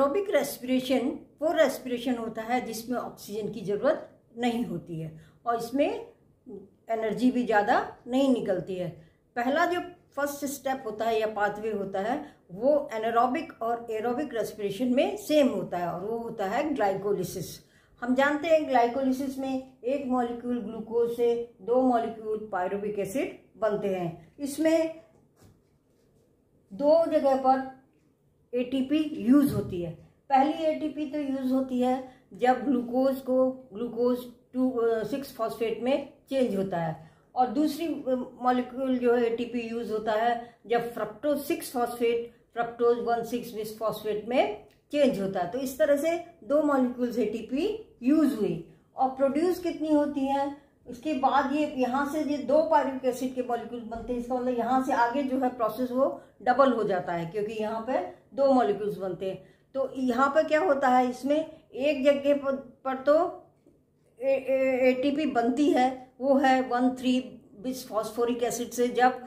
Anaerobic respiration वो respiration होता है जिसमें ऑक्सीजन की ज़रूरत नहीं होती है और इसमें एनर्जी भी ज़्यादा नहीं निकलती है। पहला जो फर्स्ट स्टेप होता है या पाथवे होता है वो एनारोबिक और एरोबिक रेस्पिरेशन में सेम होता है और वो होता है ग्लाइकोलिसिस। हम जानते हैं ग्लाइकोलिसिस में एक मॉलिक्यूल ग्लूकोज से 2 मॉलिक्यूल पायरुविक एसिड बनते हैं। इसमें 2 जगह पर एटीपी यूज होती है। पहली एटीपी तो यूज होती है जब ग्लूकोज को ग्लूकोज 6 फॉस्फेट में चेंज होता है और दूसरी मॉलिक्यूल जो है एटीपी यूज होता है जब fructose 6 phosphate fructose 1,6 bis phosphate में चेंज होता है। तो इस तरह से 2 मॉलिक्यूल्स एटीपी यूज हुई और प्रोड्यूस कितनी होती है। इसके बाद ये यहाँ से ये 2 पायरुविक एसिड के मॉलिक्यूल बनते हैं। इसका मतलब यहाँ से आगे जो है प्रोसेस वो डबल हो जाता है क्योंकि यहाँ पे 2 मॉलिक्यूल्स बनते हैं। तो यहाँ पे क्या होता है, इसमें एक जगह पर तो एटीपी बनती है, वो है 1,3 बिस फॉस्फोरिक एसिड से जब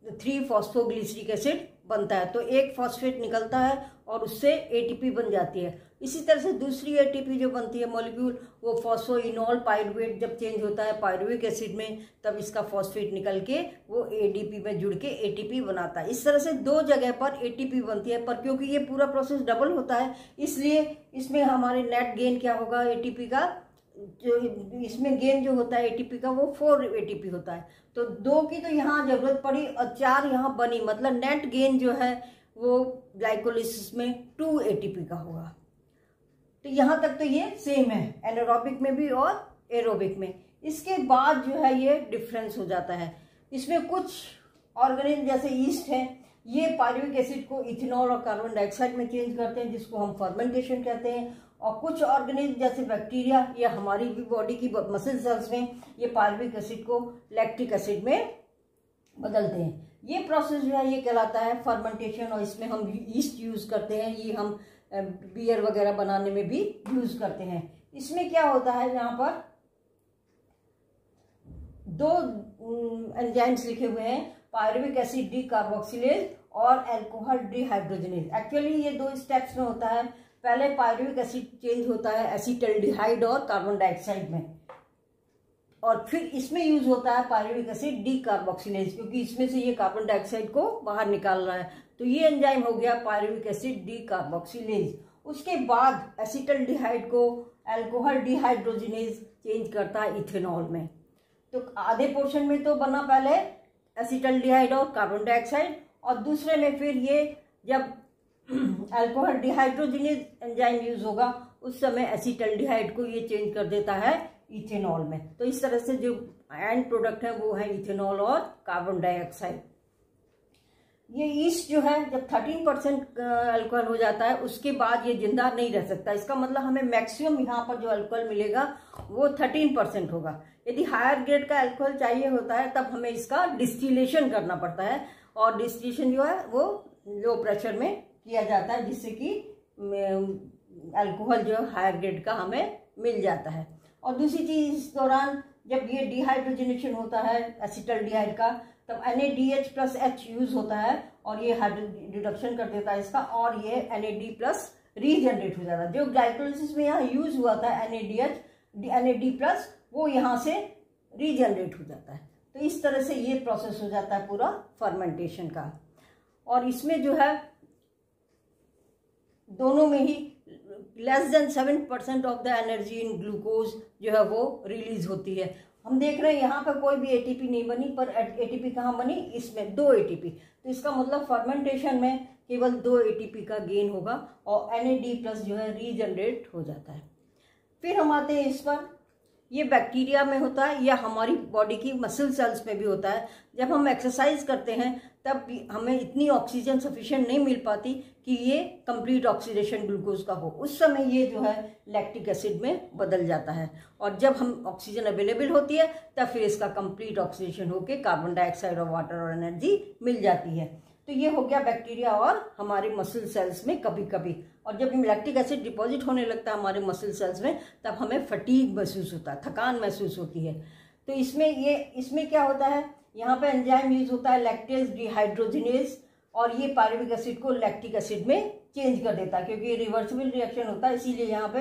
3 फॉस्फोग्लिसरिक एसिड बनता है तो एक फॉस्फेट निकलता है और उससे एटीपी बन जाती है। इसी तरह से दूसरी एटीपी जो बनती है मॉलिक्यूल वो फॉस्फोइनोल पायरुवेट जब चेंज होता है पायरुविक एसिड में तब इसका फॉस्फेट निकल के वो एडीपी में जुड़ के एटीपी बनाता है। इस तरह से 2 जगह पर एटीपी बनती है, पर क्योंकि ये पूरा प्रोसेस डबल होता है इसलिए इसमें हमारे नेट गेन क्या होगा एटीपी का, जो इसमें गेन जो होता है एटीपी का वो 4 एटीपी होता है। तो 2 की तो यहाँ जरूरत पड़ी और 4 यहाँ बनी, मतलब नेट गेन जो है वो ग्लाइकोलिसिस में 2 एटीपी का होगा। तो यहाँ तक तो ये सेम है एनारोबिक में भी और एरोबिक में। इसके बाद जो है ये डिफरेंस हो जाता है। इसमें कुछ ऑर्गेनिज्म जैसे ईस्ट है ये पायरुविक एसिड को इथेनॉल और कार्बन डाइऑक्साइड में चेंज करते हैं जिसको हम फर्मेंटेशन कहते हैं। और कुछ ऑर्गेनिज्म जैसे बैक्टीरिया या हमारी भी बॉडी की मसल सेल्स में ये पायरुविक एसिड को लैक्टिक एसिड में बदलते हैं। ये प्रोसेस जो है ये कहलाता है फर्मेंटेशन और इसमें हम ईस्ट यूज करते हैं। ये हम बियर वगैरह बनाने में भी यूज करते हैं। इसमें क्या होता है, यहाँ पर 2 एंजाइम्स लिखे हुए हैं, पायरुविक एसिड डी कार्बोक्सिलेज और अल्कोहल डिहाइड्रोजनेज। एक्चुअली ये 2 स्टेप्स में होता है। पहले पायरुविक एसिड चेंज होता है एसीटल्डिहाइड और कार्बन डाइऑक्साइड में और फिर इसमें यूज होता है पायरुविक एसिड डी कार्बोक्सिलेज क्योंकि इसमें से ये कार्बन डाइऑक्साइड को बाहर निकाल रहा है। तो ये एंजाइम हो गया पायरुविक एसिड डी कार्बोक्सिलेज। उसके बाद एसीटल्डिहाइड को अल्कोहल डिहाइड्रोजनेज चेंज करता है इथेनॉल में। तो आधे पोर्शन में तो बना पहले एसीटल्डिहाइड और कार्बन डाइऑक्साइड और दूसरे में फिर ये जब अल्कोहल डिहाइड्रोजनेज एंजाइम यूज होगा उस समय एसीटल्डिहाइड को ये चेंज कर देता है इथेनॉल में। तो इस तरह से जो एंड प्रोडक्ट है वो है इथेनॉल और कार्बन डाइऑक्साइड। ये ईस्ट जो है जब 13% अल्कोहल हो जाता है उसके बाद ये जिंदा नहीं रह सकता। इसका मतलब हमें मैक्सिमम यहाँ पर जो अल्कोहल मिलेगा वो 13% होगा। यदि हायर ग्रेड का अल्कोहल चाहिए होता है तब हमें इसका डिस्टिलेशन करना पड़ता है और डिस्टिलेशन जो है वो लो प्रेशर में किया जाता है जिससे कि अल्कोहल जो हायर ग्रेड का हमें मिल जाता है। और दूसरी चीज इस दौरान जब ये डिहाइड्रोजनेशन होता है एसीटल्डिहाइड का तब NADH+H यूज होता है और ये रिडक्शन कर देता है इसका और ये NAD+ रीजनरेट हो जाता है। जो ग्लाइकोलिसिस में यहाँ यूज हुआ था NAD+ वो यहाँ से रीजनरेट हो जाता है। तो इस तरह से ये प्रोसेस हो जाता है पूरा फर्मेंटेशन का। और इसमें जो है दोनों में ही less than 7% of the energy in glucose जो है वो रिलीज होती है। हम देख रहे हैं यहाँ पर कोई भी एटीपी नहीं बनी, पर एटीपी कहाँ बनी, इसमें 2 एटीपी। तो इसका मतलब फर्मेंटेशन में केवल 2 एटीपी का गेन होगा और NAD+ जो है रीजनरेट हो जाता है। फिर हम आते हैं इस पर, ये बैक्टीरिया में होता है या हमारी बॉडी की मसल सेल्स में भी होता है। जब हम एक्सरसाइज करते हैं तब हमें इतनी ऑक्सीजन सफिशिएंट नहीं मिल पाती कि ये कंप्लीट ऑक्सीडेशन ग्लूकोज का हो, उस समय ये जो है लैक्टिक एसिड में बदल जाता है और जब हम ऑक्सीजन अवेलेबल होती है तब फिर इसका कंप्लीट ऑक्सीडेशन होकर कार्बन डाइऑक्साइड और वाटर और एनर्जी मिल जाती है। तो ये हो गया बैक्टीरिया और हमारे मसल सेल्स में कभी कभी। और जब लैक्टिक एसिड डिपॉजिट होने लगता है हमारे मसल सेल्स में तब हमें फटीग महसूस होता है, थकान महसूस होती है। तो इसमें क्या होता है, यहाँ पे एंजाइम यूज होता है लैक्टेज डिहाइड्रोजनेज और ये पायरुविक एसिड को लैक्टिक एसिड में चेंज कर देता है, क्योंकि ये रिवर्सिबल रिएक्शन होता है, इसीलिए यहाँ पे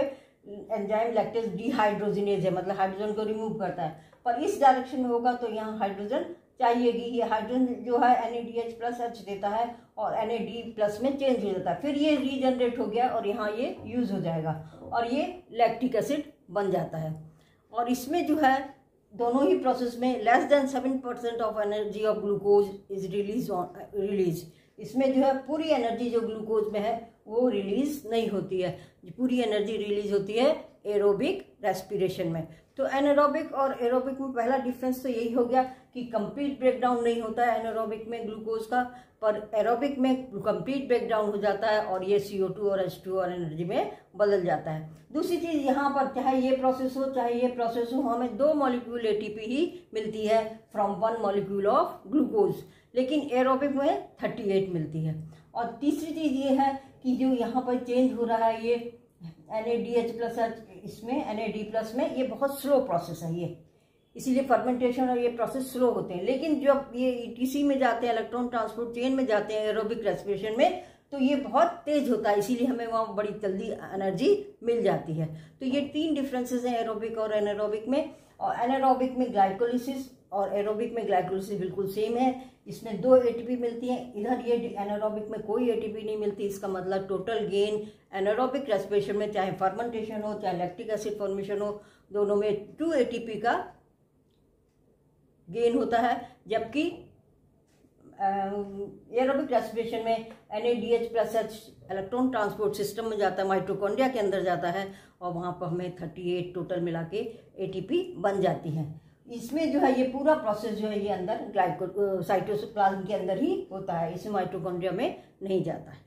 एंजाइम लैक्टेज डिहाइड्रोजिनेज है, मतलब हाइड्रोजन को रिमूव करता है। पर इस डायरेक्शन में होगा तो यहाँ हाइड्रोजन चाहिएगी, ये हाइड्रोजन जो है NADH+H देता है और NAD+ में चेंज हो जाता है, फिर ये रीजनरेट हो गया और यहाँ ये यूज हो जाएगा और ये लैक्टिक एसिड बन जाता है। और इसमें जो है दोनों ही प्रोसेस में less than 7% of energy of glucose is release. इसमें जो है पूरी एनर्जी जो ग्लूकोज में है वो रिलीज नहीं होती है, पूरी एनर्जी रिलीज होती है एरोबिक रेस्पिरेशन में। तो एनारोबिक और एरोबिक में पहला डिफरेंस तो यही हो गया कि कंप्लीट ब्रेकडाउन नहीं होता है एनारोबिक में ग्लूकोज का, पर एरोबिक में कंप्लीट ब्रेकडाउन हो जाता है और ये CO2 और H2 और एनर्जी में बदल जाता है। दूसरी चीज यहाँ पर चाहे ये प्रोसेस हो चाहे ये प्रोसेस हो, हमें 2 मॉलिक्यूल ATP ही मिलती है फ्रॉम 1 मॉलिक्यूल ऑफ ग्लूकोज, लेकिन एरोबिक में 38 मिलती है। और तीसरी चीज ये है कि जो यहाँ पर चेंज हो रहा है ये NADH+H इसमें NAD+ में, ये बहुत स्लो प्रोसेस है ये, इसीलिए फर्मेंटेशन और ये प्रोसेस स्लो होते हैं। लेकिन जब ये ETC में जाते हैं, इलेक्ट्रॉन ट्रांसपोर्ट चेन में जाते हैं एरोबिक रेस्पिरेशन में, तो ये बहुत तेज होता है, इसीलिए हमें वहाँ बड़ी जल्दी एनर्जी मिल जाती है। तो ये 3 डिफरेंसेस हैं एरोबिक और एनारोबिक में। और एनारोबिक में ग्लाइकोलिसिस और एरोबिक में ग्लाइकोलिसिस बिल्कुल सेम है, इसमें 2 ATP मिलती हैं, इधर ये एनारोबिक में कोई ATP नहीं मिलती। इसका मतलब टोटल गेन एनारोबिक रेस्पिरेशन में, चाहे फर्मेंटेशन हो चाहे लैक्टिक एसिड फॉर्मेशन हो, दोनों में 2 ATP का गेन होता है, जबकि एरोबिक रेस्पिरेशन में NADH+H इलेक्ट्रॉन ट्रांसपोर्ट सिस्टम में जाता है, माइटोकॉन्ड्रिया के अंदर जाता है और वहाँ पर हमें 38 टोटल मिला के ATP बन जाती है। इसमें जो है ये पूरा प्रोसेस जो है ये अंदर साइटोप्लाज्म के अंदर ही होता है, इसमें माइटोकॉन्ड्रिया में नहीं जाता है।